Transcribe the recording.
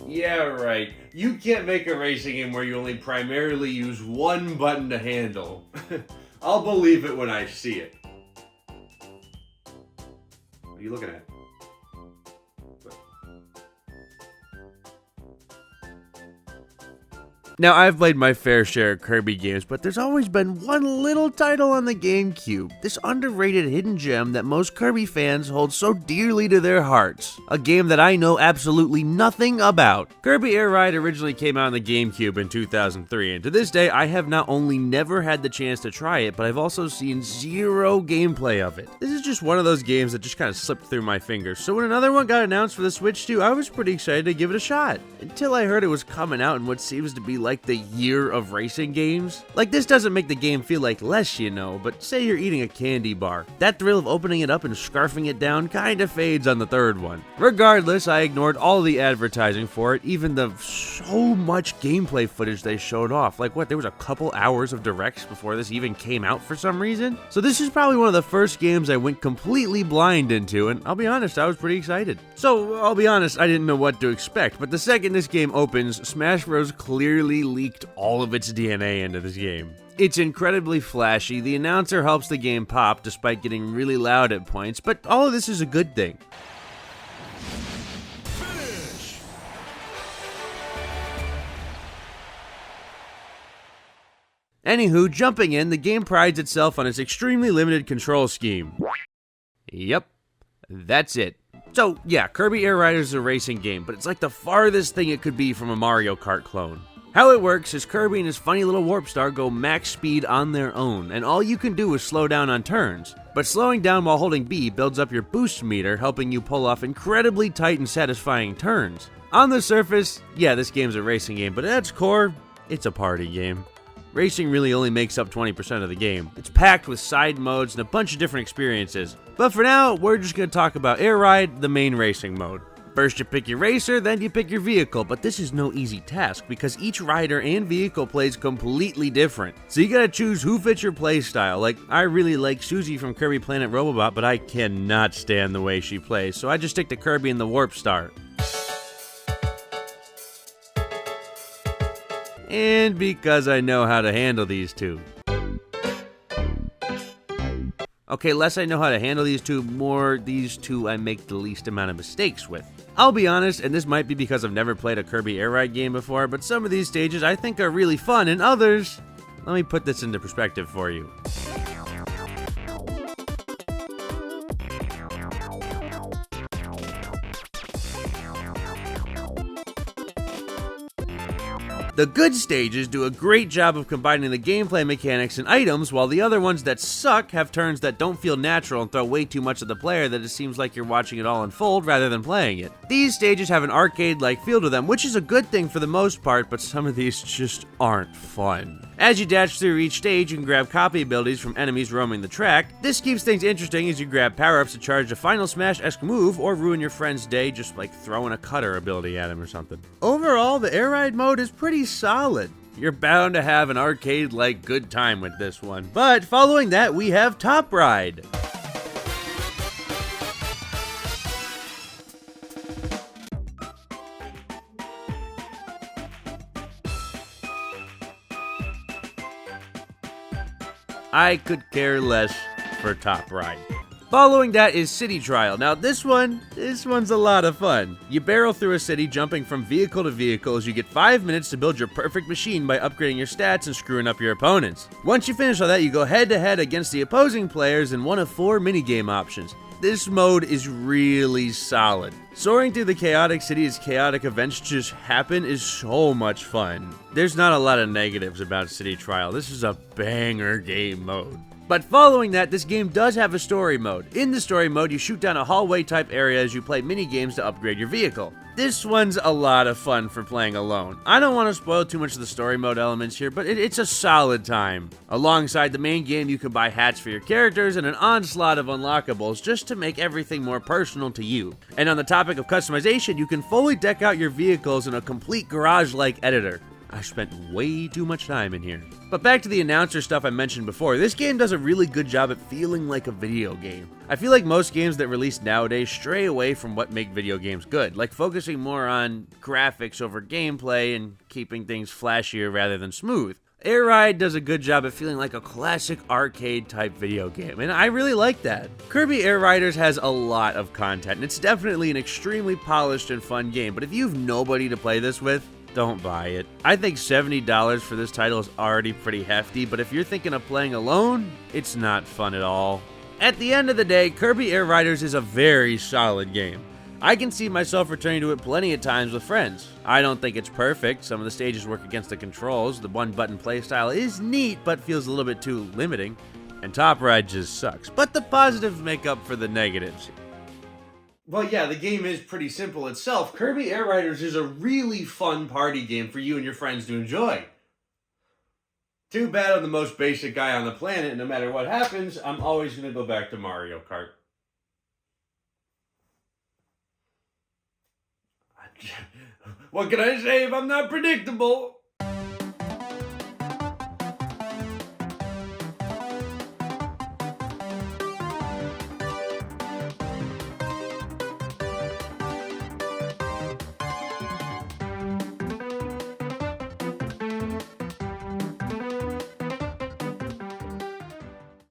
Yeah, right. You can't make a racing game where you only primarily use one button to handle. I'll believe it when I see it. What are you looking at? Now, I've played my fair share of Kirby games, but there's always been one little title on the GameCube, this underrated hidden gem that most Kirby fans hold so dearly to their hearts. A game that I know absolutely nothing about. Kirby Air Ride originally came out on the GameCube in 2003, and to this day, I have not only never had the chance to try it, but I've also seen zero gameplay of it. This is just one of those games that just kind of slipped through my fingers, so when another one got announced for the Switch 2, I was pretty excited to give it a shot. Until I heard it was coming out in what seems to be like the year of racing games. Like, this doesn't make the game feel like less, you know, but say you're eating a candy bar. That thrill of opening it up and scarfing it down kinda fades on the third one. Regardless, I ignored all the advertising for it, even the so much gameplay footage they showed off. Like, what, there was a couple hours of directs before this even came out for some reason? So this is probably one of the first games I went completely blind into, and I'll be honest, I was pretty excited. So, I'll be honest, I didn't know what to expect, but the second this game opens, Smash Bros. Clearly leaked all of its DNA into this game. It's incredibly flashy, the announcer helps the game pop despite getting really loud at points, but all of this is a good thing. Finish. Anywho, jumping in, the game prides itself on its extremely limited control scheme. Yep, that's it. So yeah, Kirby Air Riders is a racing game, but it's like the farthest thing it could be from a Mario Kart clone. How it works is Kirby and his funny little warp star go max speed on their own, and all you can do is slow down on turns. But slowing down while holding B builds up your boost meter, helping you pull off incredibly tight and satisfying turns. On the surface, yeah, this game's a racing game, but at its core, it's a party game. Racing really only makes up 20% of the game. It's packed with side modes and a bunch of different experiences. But for now, we're just going to talk about Air Ride, the main racing mode. First you pick your racer, then you pick your vehicle, but this is no easy task because each rider and vehicle plays completely different. So you gotta choose who fits your playstyle. Like, I really like Susie from Kirby Planet Robobot, but I cannot stand the way she plays, so I just stick to Kirby and the Warp Star. And because I know how to handle these two. Okay, less I know how to handle these two, more these two I make the least amount of mistakes with. I'll be honest, and this might be because I've never played a Kirby Air Ride game before, but some of these stages I think are really fun, and others... Let me put this into perspective for you. The good stages do a great job of combining the gameplay mechanics and items, while the other ones that suck have turns that don't feel natural and throw way too much at the player that it seems like you're watching it all unfold rather than playing it. These stages have an arcade-like feel to them, which is a good thing for the most part, but some of these just aren't fun. As you dash through each stage, you can grab copy abilities from enemies roaming the track. This keeps things interesting as you grab power-ups to charge a Final Smash-esque move or ruin your friend's day just like throwing a cutter ability at him or something. Overall, the Air Ride mode is pretty solid. You're bound to have an arcade-like good time with this one. But following that, we have Top Ride. I could care less for Top Ride. Following that is City Trial. Now this one's a lot of fun. You barrel through a city jumping from vehicle to vehicle as you get 5 minutes to build your perfect machine by upgrading your stats and screwing up your opponents. Once you finish all that, you go head to head against the opposing players in one of 4 minigame options. This mode is really solid. Soaring through the chaotic city as chaotic events just happen is so much fun. There's not a lot of negatives about City Trial. This is a banger game mode. But following that, this game does have a story mode. In the story mode, you shoot down a hallway type area as you play mini games to upgrade your vehicle. This one's a lot of fun for playing alone. I don't want to spoil too much of the story mode elements here, but it's a solid time. Alongside the main game, you can buy hats for your characters and an onslaught of unlockables just to make everything more personal to you. And on the topic of customization, you can fully deck out your vehicles in a complete garage-like editor. I spent way too much time in here. But back to the announcer stuff I mentioned before, this game does a really good job at feeling like a video game. I feel like most games that release nowadays stray away from what make video games good, like focusing more on graphics over gameplay and keeping things flashier rather than smooth. Air Ride does a good job at feeling like a classic arcade-type video game, and I really like that. Kirby Air Riders has a lot of content, and it's definitely an extremely polished and fun game, but if you have nobody to play this with, don't buy it. I think $70 for this title is already pretty hefty, but if you're thinking of playing alone, it's not fun at all. At the end of the day, Kirby Air Riders is a very solid game. I can see myself returning to it plenty of times with friends. I don't think it's perfect. Some of the stages work against the controls. The one-button playstyle is neat, but feels a little bit too limiting. And Top Ride just sucks. But the positives make up for the negatives. Well, yeah, the game is pretty simple itself. Kirby Air Riders is a really fun party game for you and your friends to enjoy. Too bad I'm the most basic guy on the planet, and no matter what happens, I'm always going to go back to Mario Kart. What can I say if I'm not predictable?